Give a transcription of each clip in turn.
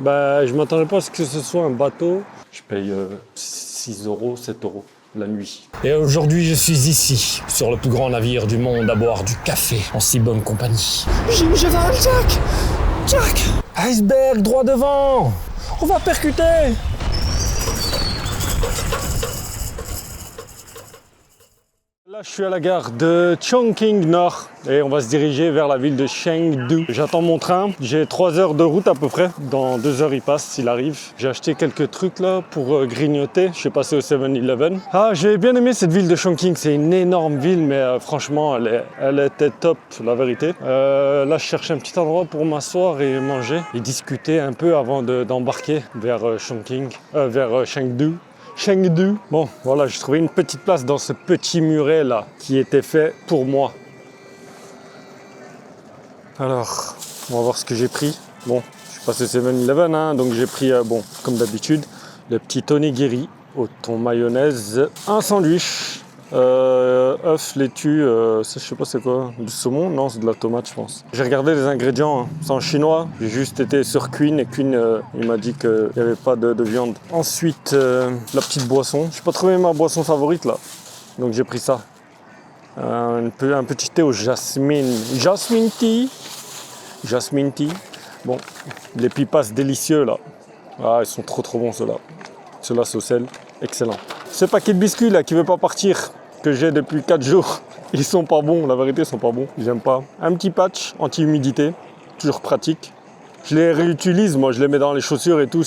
Bah, je m'attendais pas à ce que ce soit un bateau. Je paye 6 euros, 7 euros la nuit. Et aujourd'hui, je suis ici, sur le plus grand navire du monde, à boire du café en si bonne compagnie. Jim Cheval, Jack! Jack! Iceberg droit devant! On va percuter! Là, je suis à la gare de Chongqing Nord et on va se diriger vers la ville de Chengdu. J'attends mon train, j'ai 3 heures de route à peu près. Dans 2 heures, il passe s'il arrive. J'ai acheté quelques trucs là pour grignoter. Je suis passé au 7-Eleven. Ah, j'ai bien aimé cette ville de Chongqing. C'est une énorme ville, mais franchement, elle était top, la vérité. Là, je cherche un petit endroit pour m'asseoir et manger et discuter un peu avant d'embarquer vers vers Chengdu. Chengdu. Bon, voilà, j'ai trouvé une petite place dans ce petit muret là qui était fait pour moi. Alors, on va voir ce que j'ai pris. Bon, je suis passé 7-Eleven, hein, donc j'ai pris, comme d'habitude, le petit onigiri au thon mayonnaise, un sandwich, œuf, laitue, ça, je sais pas c'est quoi, du saumon? Non, c'est de la tomate, je pense. J'ai regardé les ingrédients, hein. C'est en chinois. J'ai juste été sur Queen et Queen, il m'a dit qu'il n'y avait pas de viande. Ensuite, la petite boisson. Je n'ai pas trouvé ma boisson favorite là, donc j'ai pris ça. Un petit thé au jasmine. Jasmine tea. Jasmine tea. Bon, les pipas délicieux là. Ah, ils sont trop bons ceux-là. Ceux-là, c'est au sel. Excellent. Ce paquet de biscuits là qui veut pas partir, que j'ai depuis 4 jours, ils sont pas bons, la vérité, ils sont pas bons. J'aime pas. Un petit patch anti-humidité, toujours pratique. Je les réutilise, moi je les mets dans les chaussures et tout,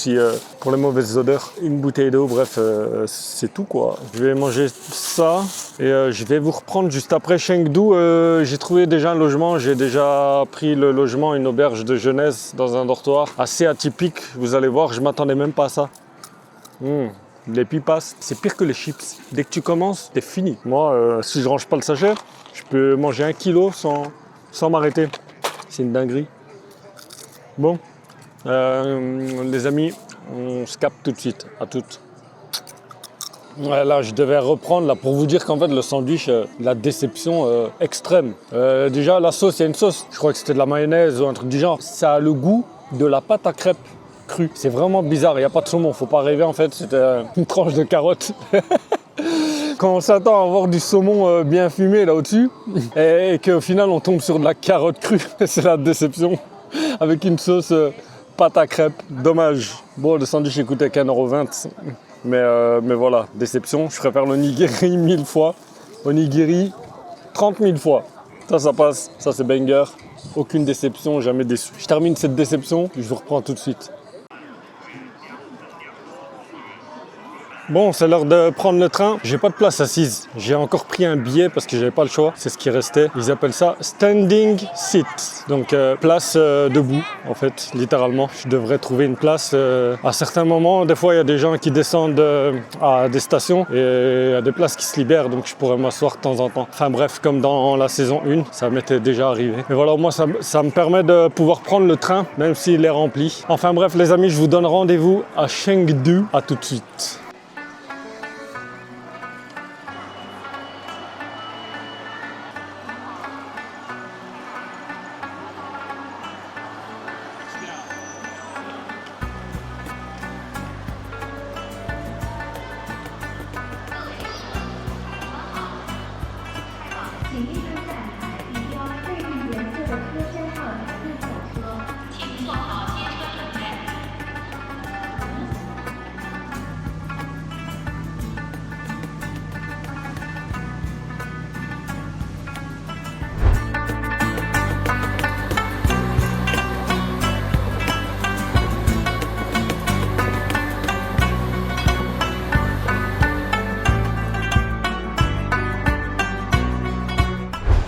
pour les mauvaises odeurs. Une bouteille d'eau, bref, c'est tout quoi. Je vais manger ça et je vais vous reprendre juste après Chengdu. J'ai trouvé déjà un logement, j'ai déjà pris le logement, une auberge de jeunesse dans un dortoir. Assez atypique, vous allez voir, je m'attendais même pas à ça. Les pipas, c'est pire que les chips. Dès que tu commences, t'es fini. Moi, si je range pas le sachet, je peux manger 1 kilo sans m'arrêter. C'est une dinguerie. Bon, les amis, on se capte tout de suite, à toutes. Ouais, là, je devais reprendre là, pour vous dire qu'en fait, le sandwich, la déception extrême. Déjà, la sauce, il y a une sauce. Je crois que c'était de la mayonnaise ou un truc du genre. Ça a le goût de la pâte à crêpes crue. C'est vraiment bizarre, il n'y a pas de saumon. Faut pas rêver, en fait, c'était une tranche de carotte. Quand on s'attend à avoir du saumon bien fumé là au-dessus et qu'au final, on tombe sur de la carotte crue, c'est la déception. Avec une sauce pâte à crêpes, dommage. Bon, le sandwich coûtait qu'1,20 €, mais voilà, déception. Je préfère l'onigiri 1000 fois. Onigiri 30 000 fois. Ça passe, ça c'est banger. Aucune déception, jamais déçu. Je termine cette déception, je vous reprends tout de suite. Bon, c'est l'heure de prendre le train. J'ai pas de place assise. J'ai encore pris un billet parce que j'avais pas le choix. C'est ce qui restait. Ils appellent ça standing seat. Donc place debout, en fait, littéralement. Je devrais trouver une place à certains moments. Des fois, il y a des gens qui descendent à des stations et il y a des places qui se libèrent. Donc je pourrais m'asseoir de temps en temps. Enfin bref, comme dans la saison 1, ça m'était déjà arrivé. Mais voilà, moi, ça me permet de pouvoir prendre le train, même s'il est rempli. Enfin bref, les amis, je vous donne rendez-vous à Chengdu. À tout de suite.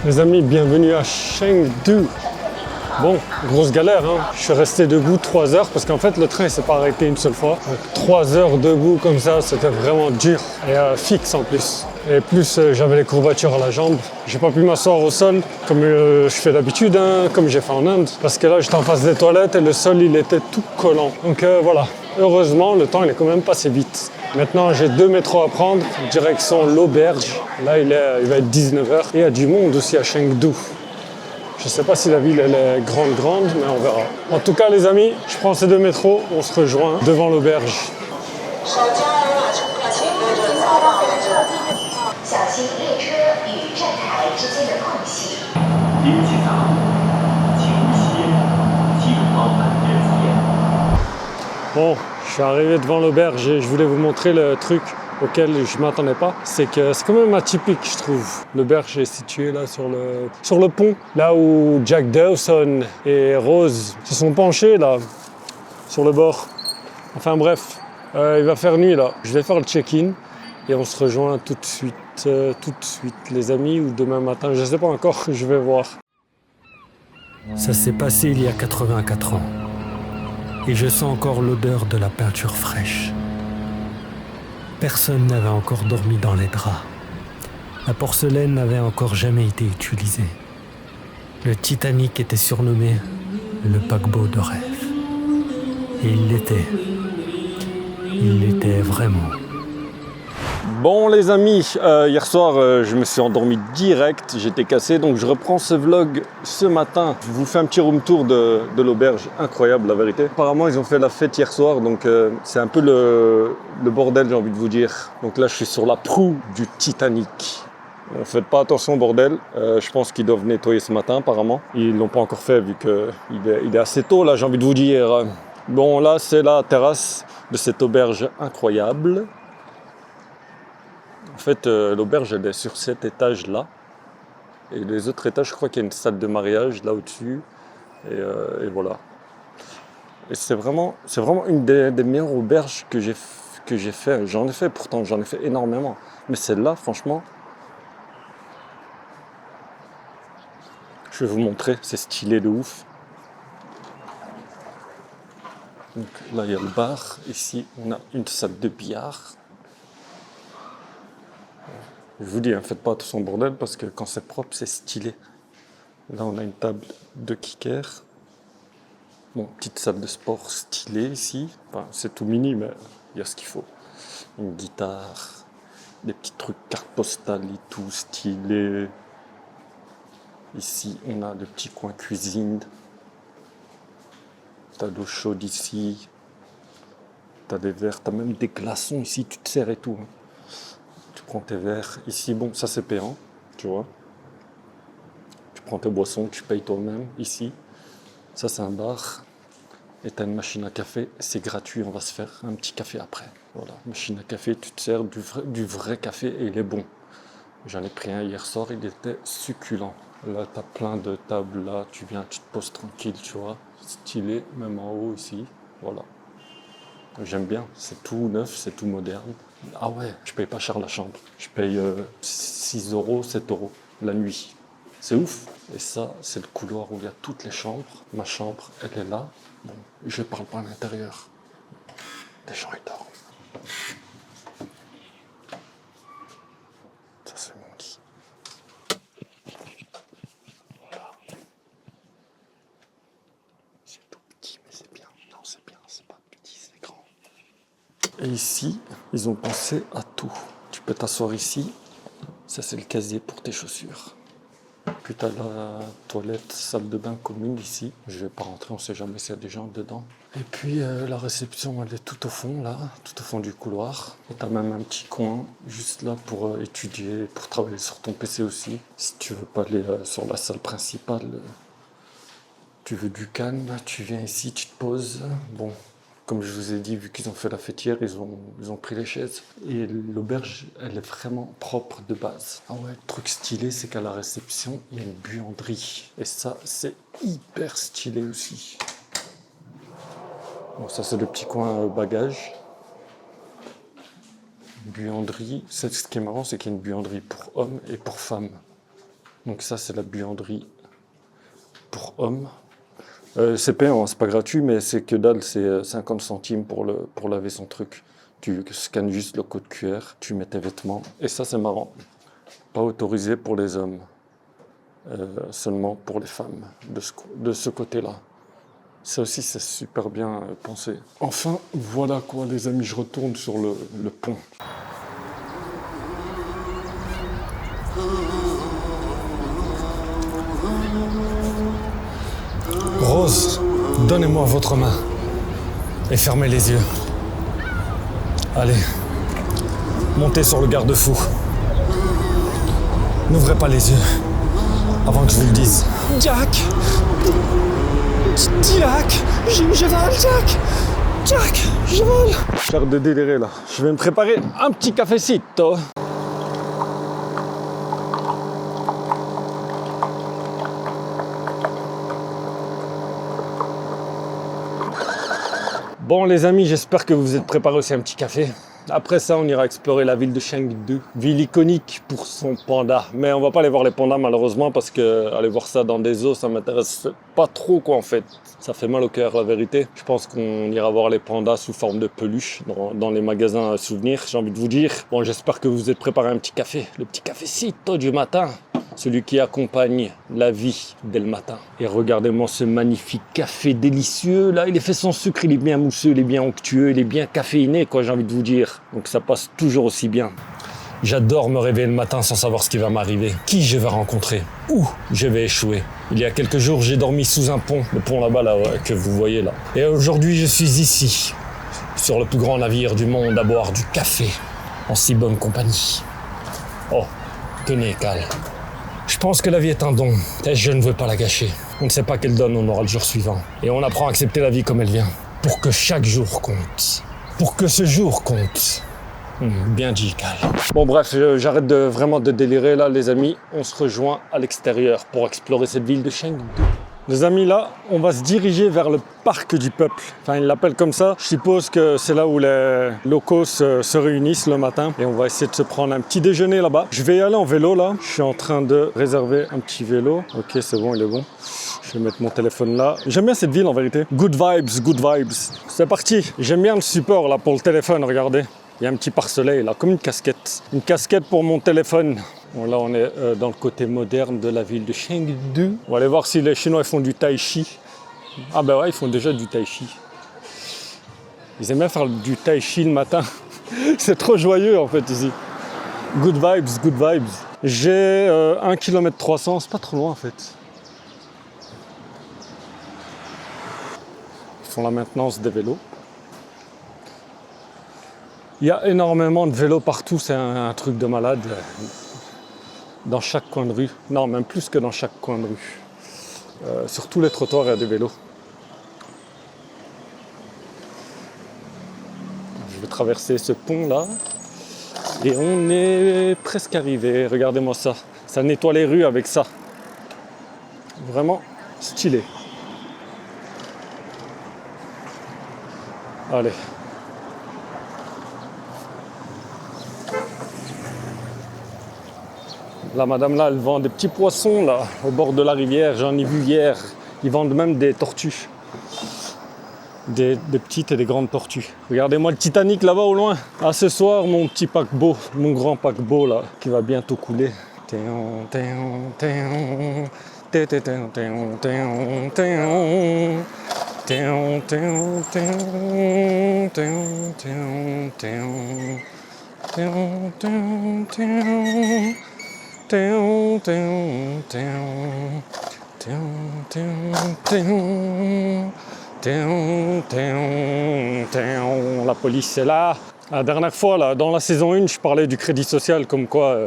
Les amis, bienvenue à Chengdu. Bon, grosse galère, hein. Je suis resté debout 3 heures parce qu'en fait le train ne s'est pas arrêté une seule fois. Donc, 3 heures debout comme ça, c'était vraiment dur et fixe en plus. Et plus j'avais les courbatures à la jambe. J'ai pas pu m'asseoir au sol comme je fais d'habitude, hein, comme j'ai fait en Inde. Parce que là j'étais en face des toilettes et le sol il était tout collant. Donc voilà, heureusement le temps il est quand même passé vite. Maintenant j'ai 2 métros à prendre, direction l'auberge. Là il va être 19 h et il y a du monde aussi à Chengdu. Je sais pas si la ville elle est grande, mais on verra. En tout cas les amis, je prends ces 2 métros, on se rejoint devant l'auberge. Bon, je suis arrivé devant l'auberge et je voulais vous montrer le truc auquel je ne m'attendais pas. C'est que c'est quand même atypique, je trouve. L'auberge est située là sur le pont, là où Jack Dawson et Rose se sont penchés là, sur le bord. Enfin bref, il va faire nuit là. Je vais faire le check-in et on se rejoint tout de suite les amis, ou demain matin, je ne sais pas encore, je vais voir. Ça s'est passé il y a 84 ans. Et je sens encore l'odeur de la peinture fraîche. Personne n'avait encore dormi dans les draps. La porcelaine n'avait encore jamais été utilisée. Le Titanic était surnommé le paquebot de rêve. Et il l'était. Il l'était vraiment. Bon les amis, hier soir je me suis endormi direct, j'étais cassé, donc je reprends ce vlog ce matin. Je vous fais un petit room tour de l'auberge, incroyable la vérité. Apparemment ils ont fait la fête hier soir, donc c'est un peu le bordel, j'ai envie de vous dire. Donc là je suis sur la proue du Titanic. Faites pas attention bordel, je pense qu'ils doivent nettoyer ce matin apparemment. Ils l'ont pas encore fait vu qu'il est assez tôt là, j'ai envie de vous dire. Bon là c'est la terrasse de cette auberge incroyable. En fait, l'auberge, elle est sur cet étage-là. Et les autres étages, je crois qu'il y a une salle de mariage là au-dessus. Et voilà. Et c'est vraiment une des meilleures auberges que j'ai fait. J'en ai fait pourtant, j'en ai fait énormément. Mais celle-là, franchement, je vais vous montrer, c'est stylé de ouf. Donc là, il y a le bar. Ici, on a une salle de billard. Je vous dis, faites pas attention au bordel parce que quand c'est propre, c'est stylé. Là, on a une table de kicker. Bon, petite salle de sport stylée ici. Enfin, c'est tout mini, mais il y a ce qu'il faut. Une guitare, des petits trucs cartes postales et tout stylé. Ici, on a le petit coin cuisine. T'as de l'eau chaude ici. T'as des verres, t'as même des glaçons ici, tu te sers et tout. Tu prends tes verres. Ici, bon, ça c'est payant, tu vois. Tu prends tes boissons, tu payes toi-même. Ici, ça c'est un bar. Et tu as une machine à café, c'est gratuit, on va se faire un petit café après. Voilà, machine à café, tu te sers du vrai café et il est bon. J'en ai pris un hier soir, il était succulent. Là, tu as plein de tables, là, tu viens, tu te poses tranquille, tu vois. Stylé, même en haut ici, voilà. J'aime bien, c'est tout neuf, c'est tout moderne. Ah ouais, je paye pas cher la chambre. Je paye 6 €, 7 € la nuit. C'est ouf. Et ça, c'est le couloir où il y a toutes les chambres. Ma chambre, elle est là. Bon, je parle pas à l'intérieur. Les gens, ils dorment. Ça, c'est mon lit. Voilà. C'est tout petit, mais c'est bien. Non, c'est bien, c'est pas petit, c'est grand. Et ici, ils ont pensé à tout. Tu peux t'asseoir ici. Ça, c'est le casier pour tes chaussures. Puis tu as la toilette, salle de bain commune ici. Je vais pas rentrer, on sait jamais s'il y a des gens dedans. Et puis la réception, elle est tout au fond, là, tout au fond du couloir. Et tu as même un petit coin juste là pour étudier, pour travailler sur ton PC aussi. Si tu veux pas aller sur la salle principale, tu veux du calme, tu viens ici, tu te poses. Bon, comme je vous ai dit, vu qu'ils ont fait la fête hier, ils ont pris les chaises. Et l'auberge, elle est vraiment propre de base. Ah ouais, le truc stylé, c'est qu'à la réception, il y a une buanderie. Et ça, c'est hyper stylé aussi. Bon, ça, c'est le petit coin bagage. Buanderie. Ce qui est marrant, c'est qu'il y a une buanderie pour hommes et pour femmes. Donc ça, c'est la buanderie pour hommes. C'est payant, c'est pas gratuit, mais c'est que dalle, c'est 50 centimes pour laver son truc. Tu scannes juste le code QR, tu mets tes vêtements, et ça c'est marrant. Pas autorisé pour les hommes, seulement pour les femmes, de ce côté-là. Ça aussi c'est super bien pensé. Enfin, voilà quoi les amis, je retourne sur le pont. Rose, donnez-moi votre main et fermez les yeux. Allez, montez sur le garde-fou. N'ouvrez pas les yeux avant que je vous le dise. Jack! Jack! Je vole, Jack! Jack! Je vole! J'arrête de délirer là. Je vais me préparer un petit cafecito. Bon les amis, j'espère que vous êtes préparés aussi à un petit café. Après ça, on ira explorer la ville de Chengdu, ville iconique pour son panda. Mais on va pas aller voir les pandas malheureusement parce que aller voir ça dans des zoos, ça m'intéresse pas trop quoi en fait. Ça fait mal au cœur la vérité. Je pense qu'on ira voir les pandas sous forme de peluche dans les magasins à souvenirs, j'ai envie de vous dire. Bon, j'espère que vous êtes préparés à un petit café, le petit cafecito du matin. Celui qui accompagne la vie dès le matin. Et regardez-moi ce magnifique café délicieux. Là, il est fait sans sucre, il est bien mousseux, il est bien onctueux, il est bien caféiné, quoi, j'ai envie de vous dire. Donc ça passe toujours aussi bien. J'adore me réveiller le matin sans savoir ce qui va m'arriver, qui je vais rencontrer, où je vais échouer. Il y a quelques jours, j'ai dormi sous un pont, le pont là-bas là, que vous voyez là. Et aujourd'hui, je suis ici, sur le plus grand navire du monde, à boire du café, en si bonne compagnie. Oh, tenez, Cal. Je pense que la vie est un don, et je ne veux pas la gâcher. On ne sait pas quelle donne on aura le jour suivant. Et on apprend à accepter la vie comme elle vient, pour que chaque jour compte. Pour que ce jour compte. Bien dit, Cal. Bon bref, j'arrête vraiment de délirer là les amis. On se rejoint à l'extérieur pour explorer cette ville de Chengdu. Les amis, là, on va se diriger vers le parc du peuple. Enfin, ils l'appellent comme ça. Je suppose que c'est là où les locaux se réunissent le matin. Et on va essayer de se prendre un petit déjeuner là-bas. Je vais y aller en vélo, là. Je suis en train de réserver un petit vélo. Ok, c'est bon, il est bon. Je vais mettre mon téléphone là. J'aime bien cette ville, en vérité. Good vibes, good vibes. C'est parti. J'aime bien le support, là, pour le téléphone, regardez. Il y a un petit pare-soleil, là, comme une casquette. Une casquette pour mon téléphone. Bon, là, on est dans le côté moderne de la ville de Chengdu. On va aller voir si les Chinois font du tai chi. Ah ben ouais, ils font déjà du tai chi. Ils aiment bien faire du tai chi le matin. C'est trop joyeux en fait ici. Good vibes, good vibes. J'ai 1 km 300, c'est pas trop loin en fait. Ils font la maintenance des vélos. Il y a énormément de vélos partout, c'est un truc de malade. Dans chaque coin de rue, non même plus que dans chaque coin de rue. Sur tous les trottoirs il y a des vélos. Je vais traverser ce pont là et on est presque arrivé. Regardez-moi ça, ça nettoie les rues avec ça. Vraiment stylé. Allez. La madame là, elle vend des petits poissons là, au bord de la rivière, j'en ai vu hier. Ils vendent même des tortues. Des petites et des grandes tortues. Regardez-moi le Titanic là-bas au loin. Ah, ce soir, mon petit paquebot, mon grand paquebot là, qui va bientôt couler. La police est là. La dernière fois, là, dans la saison 1, je parlais du crédit social, comme quoi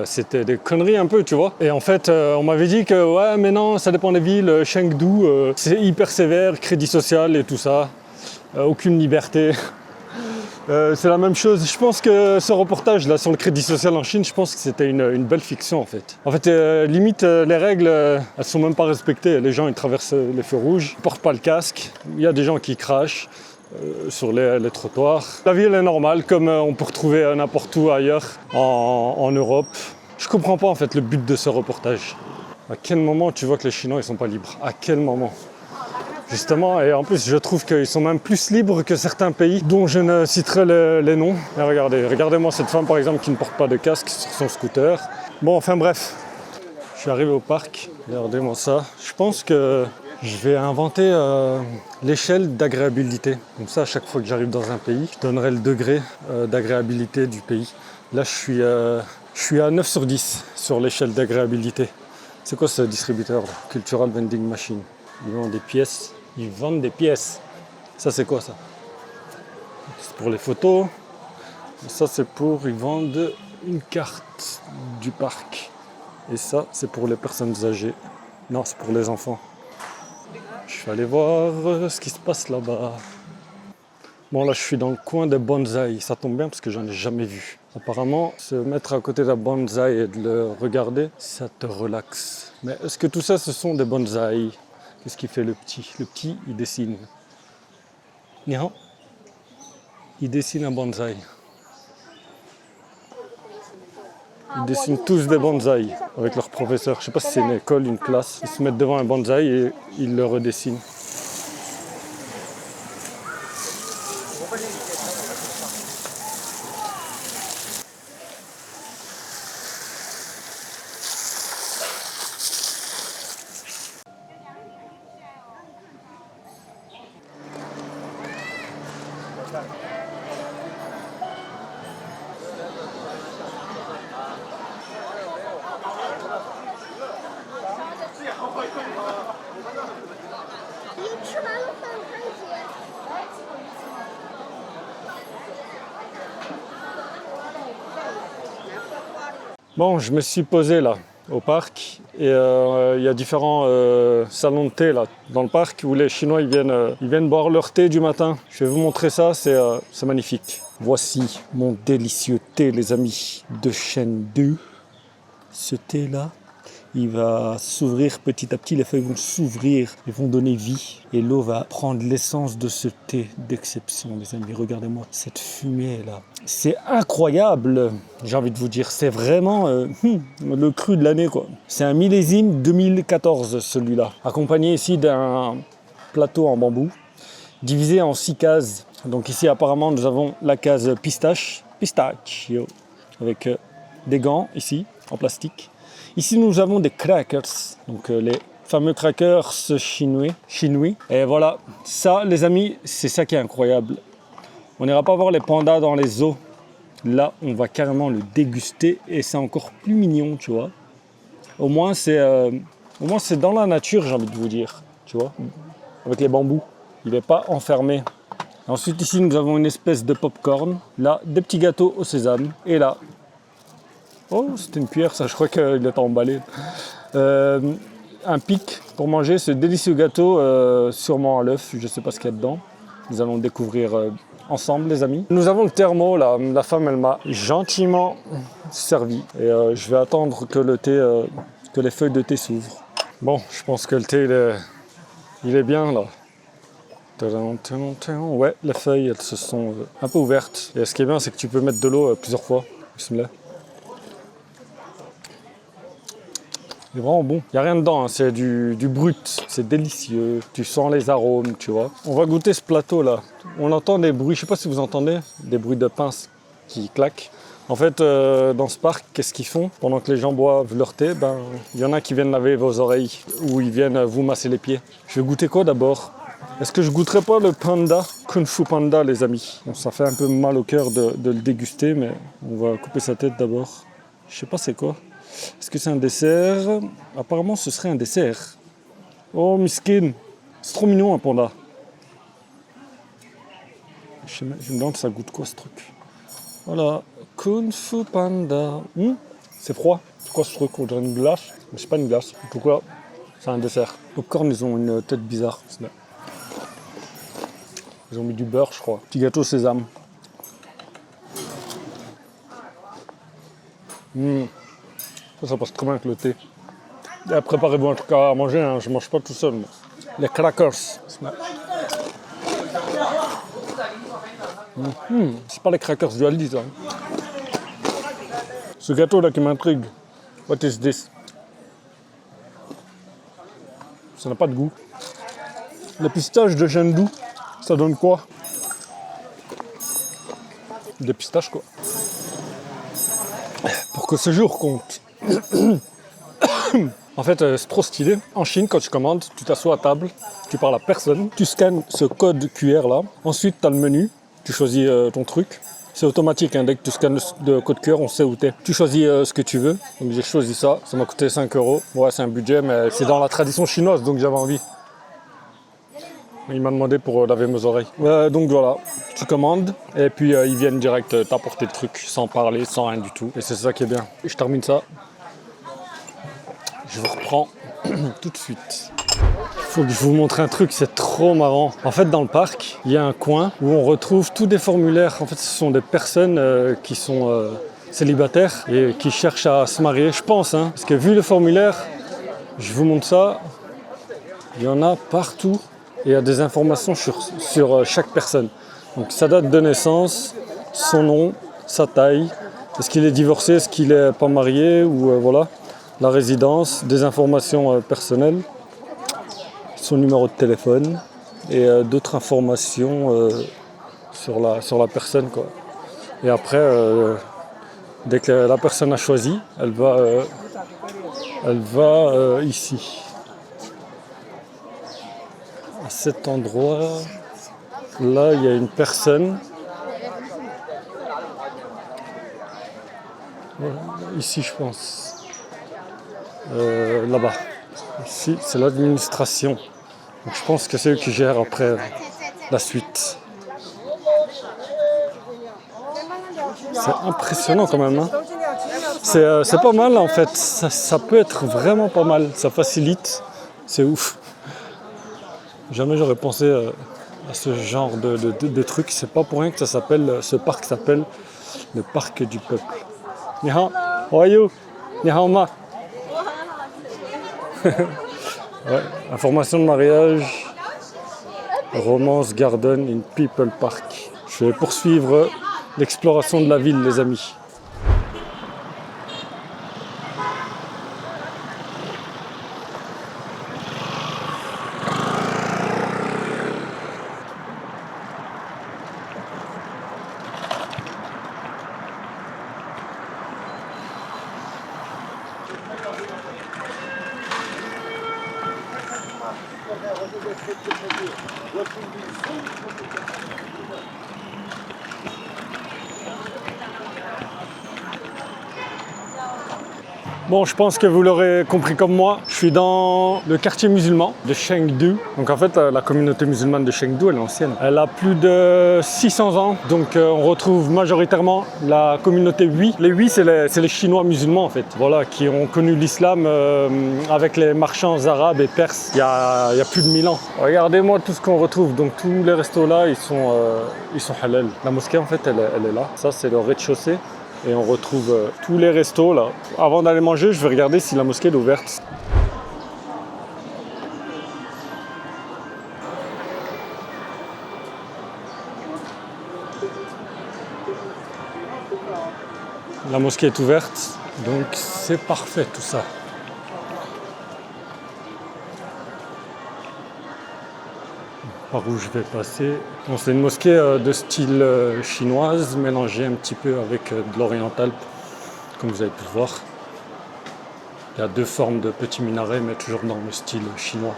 c'était des conneries un peu, tu vois. Et en fait, on m'avait dit que ouais, mais non, ça dépend des villes. Chengdu, c'est hyper sévère, crédit social et tout ça. Aucune liberté. C'est la même chose. Je pense que ce reportage là sur le crédit social en Chine, je pense que c'était une belle fiction en fait. En fait, limite, les règles, elles sont même pas respectées. Les gens, ils traversent les feux rouges, ils portent pas le casque. Il y a des gens qui crachent sur les trottoirs. La ville est normale, comme on peut retrouver n'importe où ailleurs en Europe. Je comprends pas en fait le but de ce reportage. À quel moment tu vois que les Chinois, ils sont pas libres? À quel moment? Justement, et en plus je trouve qu'ils sont même plus libres que certains pays dont je ne citerai les noms. Et regardez-moi cette femme par exemple qui ne porte pas de casque sur son scooter. Bon, enfin bref, je suis arrivé au parc, regardez-moi ça. Je pense que je vais inventer l'échelle d'agréabilité. Comme ça, à chaque fois que j'arrive dans un pays, je donnerai le degré d'agréabilité du pays. Là, je suis à 9 sur 10 sur l'échelle d'agréabilité. C'est quoi ce distributeur là? Cultural Vending Machine. Ils vendent des pièces. Ils vendent des pièces. Ça, c'est quoi, ça? C'est pour les photos. Et ça, c'est pour... Ils vendent une carte du parc. Et ça, c'est pour les personnes âgées. Non, c'est pour les enfants. Je vais aller voir ce qui se passe là-bas. Bon, là, je suis dans le coin des bonsaïs. Ça tombe bien parce que j'en ai jamais vu. Apparemment, se mettre à côté d'un bonsaï et de le regarder, ça te relaxe. Mais est-ce que tout ça, ce sont des bonsaïs? Qu'est-ce qu'il fait le petit? Le petit, il dessine. Non. Il dessine un bonsaï. Ils dessinent tous des bonsaïs avec leurs professeurs. Je ne sais pas si c'est une école, une classe. Ils se mettent devant un bonsaï et ils le redessinent. Bon, je me suis posé là, au parc, et il y a différents salons de thé là, dans le parc où les Chinois ils viennent boire leur thé du matin. Je vais vous montrer ça, c'est magnifique. Voici mon délicieux thé, les amis, de Chengdu 2. Ce thé là, il va s'ouvrir petit à petit, les feuilles vont s'ouvrir et vont donner vie. Et l'eau va prendre l'essence de ce thé d'exception, les amis. Regardez-moi cette fumée là. C'est incroyable, j'ai envie de vous dire. C'est vraiment le cru de l'année, quoi. C'est un millésime 2014, celui-là. Accompagné ici d'un plateau en bambou, divisé en 6 cases. Donc ici, apparemment, nous avons la case pistachio, avec des gants ici, en plastique. Ici, nous avons des crackers, donc les fameux crackers chinois. Et voilà, ça, les amis, c'est ça qui est incroyable. On n'ira pas voir les pandas dans les zoos. Là, on va carrément le déguster et c'est encore plus mignon, tu vois. Au moins, c'est dans la nature, j'ai envie de vous dire, tu vois, avec les bambous. Il n'est pas enfermé. Ensuite, ici, nous avons une espèce de popcorn. Là, des petits gâteaux au sésame. Et là, oh, c'était une cuillère, ça, je crois qu'il est emballé. Un pic pour manger ce délicieux gâteau, sûrement à l'œuf, je ne sais pas ce qu'il y a dedans. Nous allons le découvrir ensemble, les amis. Nous avons le thermo, là. La femme, elle m'a gentiment servi. Et je vais attendre que le thé, que les feuilles de thé s'ouvrent. Bon, je pense que le thé, il est bien, là. Ouais, les feuilles, elles se sont un peu ouvertes. Et ce qui est bien, c'est que tu peux mettre de l'eau plusieurs fois. Bismillah. C'est vraiment bon. Il n'y a rien dedans, hein. C'est du brut. C'est délicieux. Tu sens les arômes, tu vois. On va goûter ce plateau-là. On entend des bruits, je ne sais pas si vous entendez, des bruits de pince qui claquent. En fait, dans ce parc, qu'est-ce qu'ils font? Pendant que les gens boivent leur thé, il y en a qui viennent laver vos oreilles ou ils viennent vous masser les pieds. Je vais goûter quoi d'abord? Est-ce que je goûterai pas le panda, Kung Fu Panda, les amis? Bon, ça fait un peu mal au cœur de le déguster, mais on va couper sa tête d'abord. Je sais pas c'est quoi. Est-ce que c'est un dessert? Apparemment, ce serait un dessert. Oh, miskin. C'est trop mignon, un panda. Je me demande ça goûte quoi, ce truc. Voilà. Kung Fu Panda. C'est froid. C'est quoi ce truc? On dirait une glace. Mais c'est pas une glace. En tout cas, c'est un dessert. Les popcorn, ils ont une tête bizarre. Ils ont mis du beurre, je crois. Petit gâteau sésame. Ça passe très bien avec le thé. Et préparez-vous un truc à manger, hein. Je ne mange pas tout seul. Moi. Les crackers. C'est pas les crackers du Aldi, ça. Ce gâteau-là qui m'intrigue. What is this? Ça n'a pas de goût. Les pistaches de Chengdu, ça donne quoi? Des pistaches, quoi. Pour que ce jour compte. En fait, c'est trop stylé. En Chine, quand tu commandes, tu t'assois à table, tu parles à personne, tu scannes ce code QR là. Ensuite, tu as le menu, tu choisis ton truc. C'est automatique, hein. Dès que tu scannes le code QR, on sait où t'es. Tu choisis ce que tu veux. Donc j'ai choisi ça. Ça m'a coûté 5 €. Ouais, c'est un budget, mais c'est dans la tradition chinoise, donc j'avais envie. Il m'a demandé pour laver mes oreilles. Donc voilà, tu commandes et puis ils viennent direct t'apporter le truc sans parler, sans rien du tout. Et c'est ça qui est bien. Et je termine ça. Je vous reprends tout de suite. Il faut que je vous montre un truc, c'est trop marrant. En fait, dans le parc, il y a un coin où on retrouve tous des formulaires. En fait, ce sont des personnes qui sont célibataires et qui cherchent à se marier, je pense. Parce que vu le formulaire, je vous montre ça, il y en a partout. Et il y a des informations sur chaque personne. Donc sa date de naissance, son nom, sa taille, est-ce qu'il est divorcé, est-ce qu'il n'est pas marié, ou voilà. La résidence, des informations personnelles, son numéro de téléphone et d'autres informations sur la personne, quoi. Et après, dès que la personne a choisi, elle va ici. À cet endroit, là, il y a une personne. Voilà, ici, je pense. Là-bas. Ici, c'est l'administration. Donc, je pense que c'est eux qui gèrent après la suite. C'est impressionnant quand même. C'est pas mal en fait. Ça peut être vraiment pas mal. Ça facilite. C'est ouf. Jamais j'aurais pensé à ce genre de truc. C'est pas pour rien que ce parc s'appelle le parc du peuple. Ni hao, how are you? Ni hao ma. Ouais, information de mariage, Romance Garden in People Park. Je vais poursuivre l'exploration de la ville, les amis. Bon, je pense que vous l'aurez compris comme moi, je suis dans le quartier musulman de Chengdu. Donc en fait, la communauté musulmane de Chengdu, elle est ancienne. Elle a plus de 600 ans, donc on retrouve majoritairement la communauté Hui. Les Hui, c'est les Chinois musulmans en fait, voilà, qui ont connu l'islam avec les marchands arabes et perses il y a plus de 1000 ans. Regardez-moi tout ce qu'on retrouve, donc tous les restos là, ils sont halal. La mosquée en fait, elle est là. Ça, c'est le rez-de-chaussée. Et on retrouve tous les restos là. Avant d'aller manger, je vais regarder si la mosquée est ouverte. La mosquée est ouverte, donc c'est parfait tout ça. Par où je vais passer. Bon, c'est une mosquée de style chinoise, mélangée un petit peu avec de l'oriental, comme vous avez pu le voir. Il y a deux formes de petits minarets, mais toujours dans le style chinois.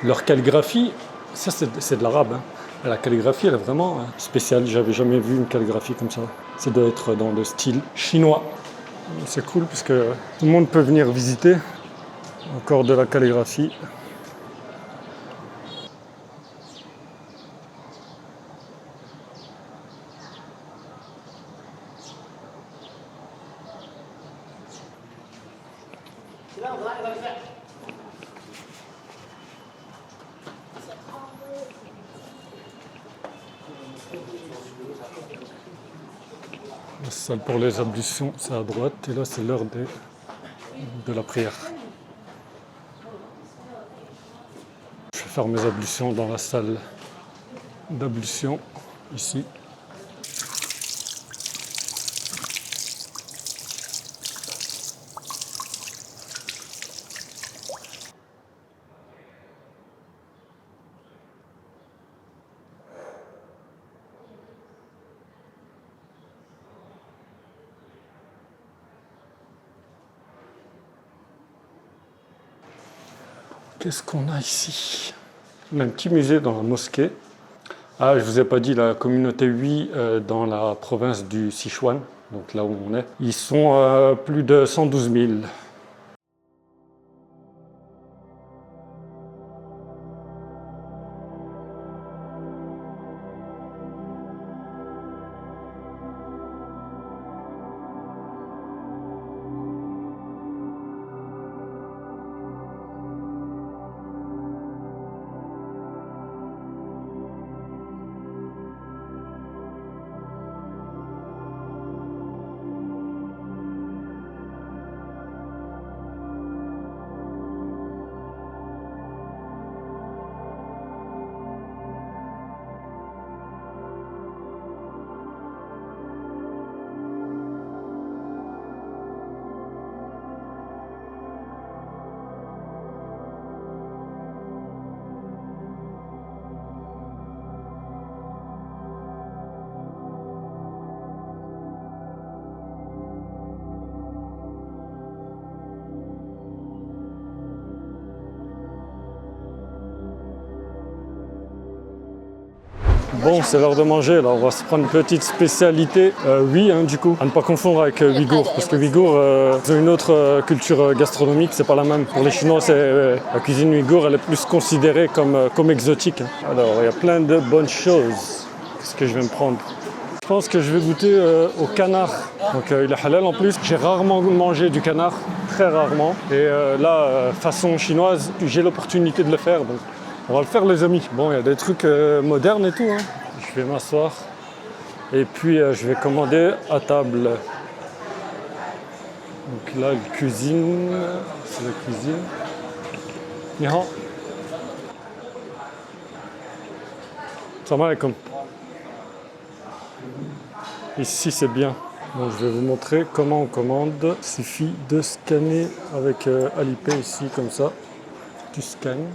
Leur calligraphie, ça c'est de l'arabe. La calligraphie, elle est vraiment spéciale. J'avais jamais vu une calligraphie comme ça. Ça doit être dans le style chinois. C'est cool parce que tout le monde peut venir visiter. Encore de la calligraphie. La salle pour les ablutions, c'est à droite. Et là, c'est l'heure de la prière. Je vais faire mes ablutions dans la salle d'ablution, ici. Qu'est-ce qu'on a ici? On a un petit musée dans la mosquée. Ah, je vous ai pas dit, la communauté Hui dans la province du Sichuan, donc là où on est, ils sont plus de 112 000. Bon, c'est l'heure de manger, là on va se prendre une petite spécialité oui, hein, du coup, à ne pas confondre avec Ouïghour, parce que Ouïghour, ils ont une autre culture gastronomique, c'est pas la même. Pour les Chinois, la cuisine ouïghour, elle est plus considérée comme exotique. Hein. Alors, il y a plein de bonnes choses. Qu'est-ce que je vais me prendre? Je pense que je vais goûter au canard. Donc il est halal en plus. J'ai rarement mangé du canard, très rarement. Et là, façon chinoise, j'ai l'opportunité de le faire. Donc on va le faire les amis. Bon, il y a des trucs modernes et tout. Hein. Je vais m'asseoir. Et puis je vais commander à table. Donc là, la cuisine. C'est la cuisine. Ni hao. Salam alaikum. Ici c'est bien. Donc, je vais vous montrer comment on commande. Il suffit de scanner avec Alipay ici comme ça. Tu scannes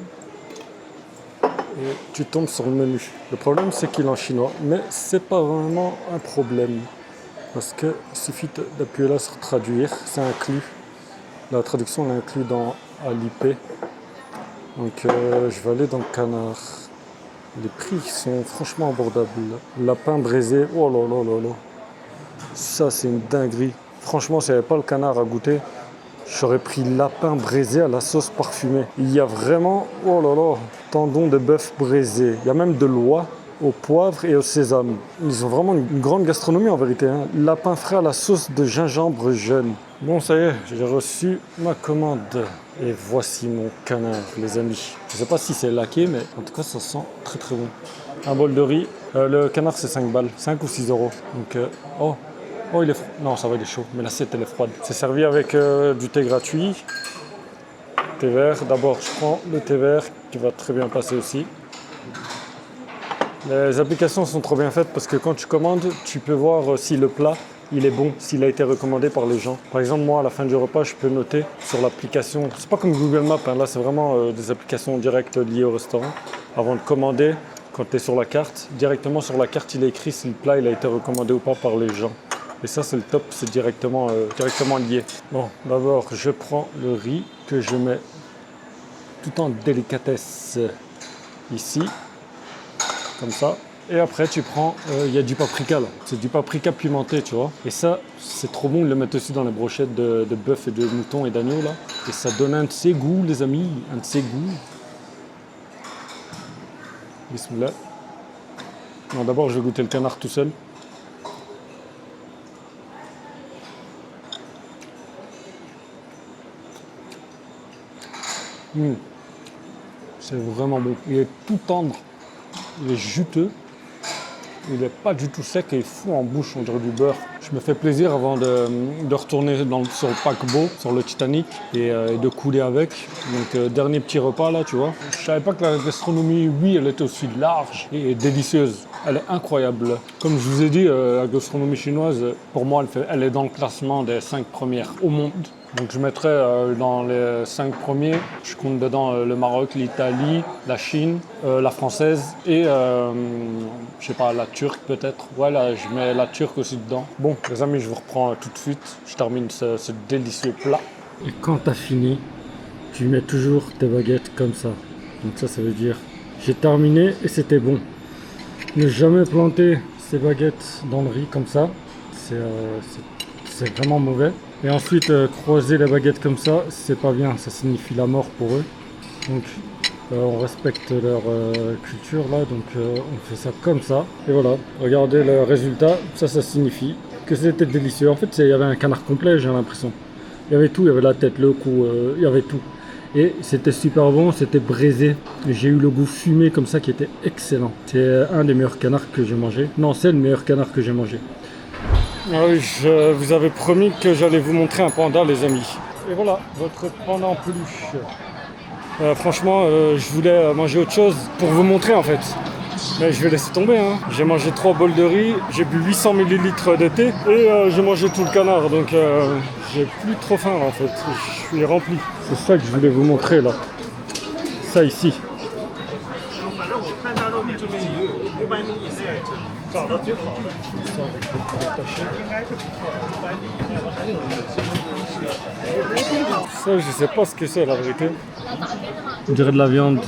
et tu tombes sur le menu. Le problème c'est qu'il est en chinois, mais c'est pas vraiment un problème parce qu'il suffit d'appuyer là sur traduire. C'est inclus. La traduction est inclue dans Alipay. Donc je vais aller dans le canard. Les prix sont franchement abordables. Lapin braisé, oh là là là là. Ça c'est une dinguerie. Franchement, si j'avais pas le canard à goûter, j'aurais pris lapin braisé à la sauce parfumée. Il y a vraiment, oh là là, tendon de bœuf braisé. Il y a même de l'oie au poivre et au sésame. Ils ont vraiment une grande gastronomie en vérité. Hein. Lapin frais à la sauce de gingembre jeune. Bon, ça y est, j'ai reçu ma commande. Et voici mon canard, les amis. Je sais pas si c'est laqué, mais en tout cas, ça sent très très bon. Un bol de riz. Le canard, c'est 5 balles, 5 ou 6 euros. Donc, oh, il est froid. Non, ça va, il est chaud, mais l'assiette, elle est froide. C'est servi avec du thé gratuit. Thé vert. D'abord, je prends le thé vert qui va très bien passer aussi. Les applications sont trop bien faites parce que quand tu commandes, tu peux voir si le plat il est bon, s'il a été recommandé par les gens. Par exemple, moi, à la fin du repas, je peux noter sur l'application. C'est pas comme Google Maps, hein, là, c'est vraiment des applications directes liées au restaurant. Avant de commander, quand tu es sur la carte, directement sur la carte, il est écrit si le plat il a été recommandé ou pas par les gens. Et ça, c'est le top, c'est directement lié. Bon, d'abord, je prends le riz que je mets tout en délicatesse ici, comme ça. Et après, tu prends, il y a du paprika là. C'est du paprika pimenté, tu vois. Et ça, c'est trop bon. Ils le mettent aussi dans les brochettes de bœuf et de mouton et d'agneau là. Et ça donne un de ses goûts, les amis. Un de ses goûts. Bismillah. Non, d'abord, je vais goûter le canard tout seul. C'est vraiment bon. Il est tout tendre. Il est juteux. Il n'est pas du tout sec et il fout en bouche, on dirait du beurre. Je me fais plaisir avant de retourner sur le paquebot, sur le Titanic et de couler avec. Donc dernier petit repas là, tu vois. Je savais pas que la gastronomie, oui, elle était aussi large et délicieuse. Elle est incroyable. Comme je vous ai dit, la gastronomie chinoise, pour moi, elle est dans le classement des 5 premières au monde. Donc je mettrais dans les 5 premiers, je compte dedans le Maroc, l'Italie, la Chine, la française et je sais pas, la turque peut-être. Voilà, je mets la turque aussi dedans. Bon les amis, je vous reprends tout de suite. Je termine ce délicieux plat. Et quand tu as fini, tu mets toujours tes baguettes comme ça. Donc ça veut dire j'ai terminé et c'était bon. Ne jamais planter ces baguettes dans le riz comme ça, c'est vraiment mauvais. Et ensuite, croiser les baguettes comme ça, c'est pas bien, ça signifie la mort pour eux. Donc, on respecte leur culture là, donc on fait ça comme ça. Et voilà, regardez le résultat, ça signifie que c'était délicieux. En fait, il y avait un canard complet, j'ai l'impression. Il y avait tout, il y avait la tête, le cou, il y avait tout. Et c'était super bon, c'était braisé. J'ai eu le goût fumé comme ça qui était excellent. C'est un des meilleurs canards que j'ai mangé. Non, c'est le meilleur canard que j'ai mangé. Ah oui, je vous avais promis que j'allais vous montrer un panda, les amis. Et voilà, votre panda en peluche. Franchement, je voulais manger autre chose pour vous montrer en fait. Mais je vais laisser tomber. Hein. J'ai mangé 3 bols de riz, j'ai bu 800 ml de thé et j'ai mangé tout le canard. Donc j'ai plus trop faim là, en fait. Je suis rempli. C'est ça que je voulais vous montrer là. Ça ici. Ça, je sais pas ce que c'est la vérité. On dirait de la viande.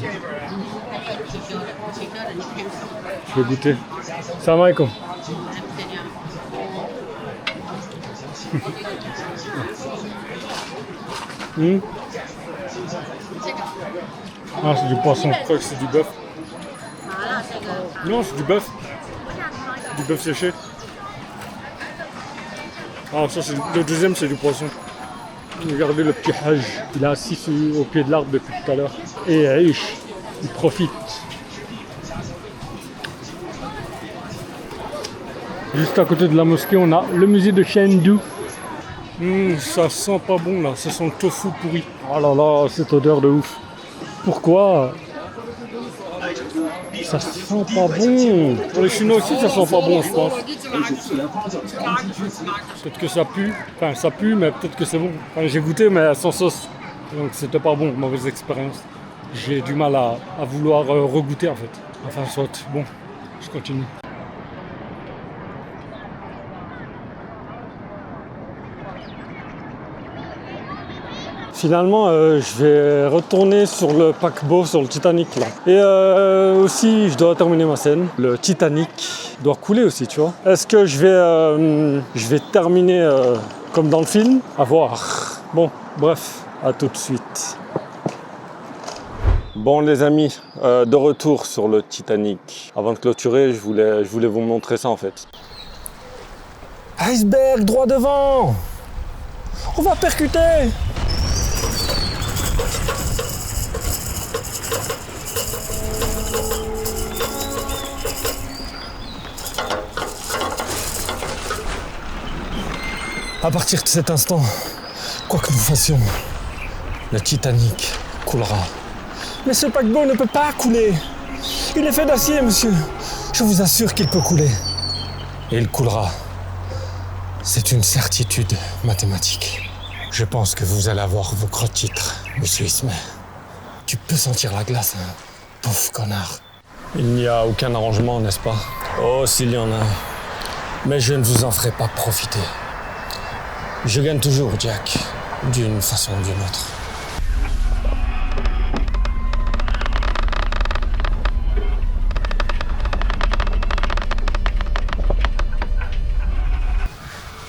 Je vais goûter. Salam alaikum. Ah, c'est du poisson, je crois que c'est du bœuf. Non, c'est du bœuf. Du bœuf séché. Ah, ça, c'est le deuxième, c'est du poisson. Regardez le petit Hajj, il est assis au pied de l'arbre depuis tout à l'heure. Et Aïch, il profite. Juste à côté de la mosquée, on a le musée de Chengdu. Ça sent pas bon là, ça sent le tofu pourri. Oh là là, cette odeur de ouf. Pourquoi? Ça sent pas bon. Pour les Chinois aussi, ça sent pas bon, je pense. Peut-être que ça pue. Enfin, ça pue, mais peut-être que c'est bon. Enfin, j'ai goûté, mais sans sauce. Donc c'était pas bon, mauvaise expérience. J'ai du mal à vouloir regoûter en fait. Enfin, soit. Bon, je continue. Finalement, je vais retourner sur le paquebot, sur le Titanic là. Et aussi, je dois terminer ma scène. Le Titanic doit couler aussi, tu vois. Est-ce que je vais terminer comme dans le film? À voir. Bon, bref, à tout de suite. Bon les amis, de retour sur le Titanic. Avant de clôturer, je voulais vous montrer ça en fait. Iceberg droit devant! On va percuter! À partir de cet instant, quoi que nous fassions, le Titanic coulera. Mais ce paquebot ne peut pas couler. Il est fait d'acier, monsieur. Je vous assure qu'il peut couler. Et il coulera. C'est une certitude mathématique. Je pense que vous allez avoir vos gros titres, monsieur Ismay. Tu peux sentir la glace, hein, pauvre connard. Il n'y a aucun arrangement, n'est-ce pas? Oh, s'il y en a. Mais je ne vous en ferai pas profiter. Je gagne toujours, Jack, d'une façon ou d'une autre.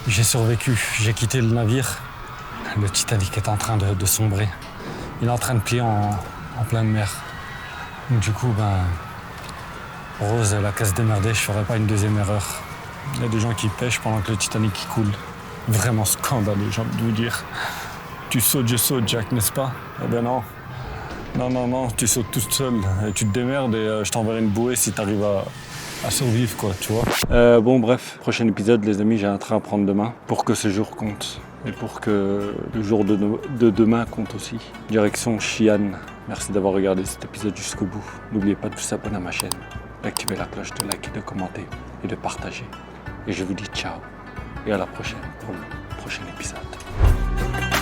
J'ai survécu, j'ai quitté le navire. Le Titanic est en train de sombrer. Il est en train de plier en pleine mer. Donc, du coup, Rose, elle a qu'à se démerder, je ferai pas une deuxième erreur. Il y a des gens qui pêchent pendant que le Titanic coule. Vraiment scandaleux, j'ai envie de vous dire. Tu sautes, je saute, Jack, n'est-ce pas? Eh ben non. Non, tu sautes toute seule. Et tu te démerdes et je t'enverrai une bouée si t'arrives à survivre, quoi, tu vois. Bon, bref, prochain épisode, les amis, j'ai un train à prendre demain pour que ce jour compte. Et pour que le jour de demain compte aussi. Direction Xi'an. Merci d'avoir regardé cet épisode jusqu'au bout. N'oubliez pas de vous abonner à ma chaîne, d'activer la cloche, de liker, de commenter et de partager. Et je vous dis ciao. Et à la prochaine pour le prochain épisode.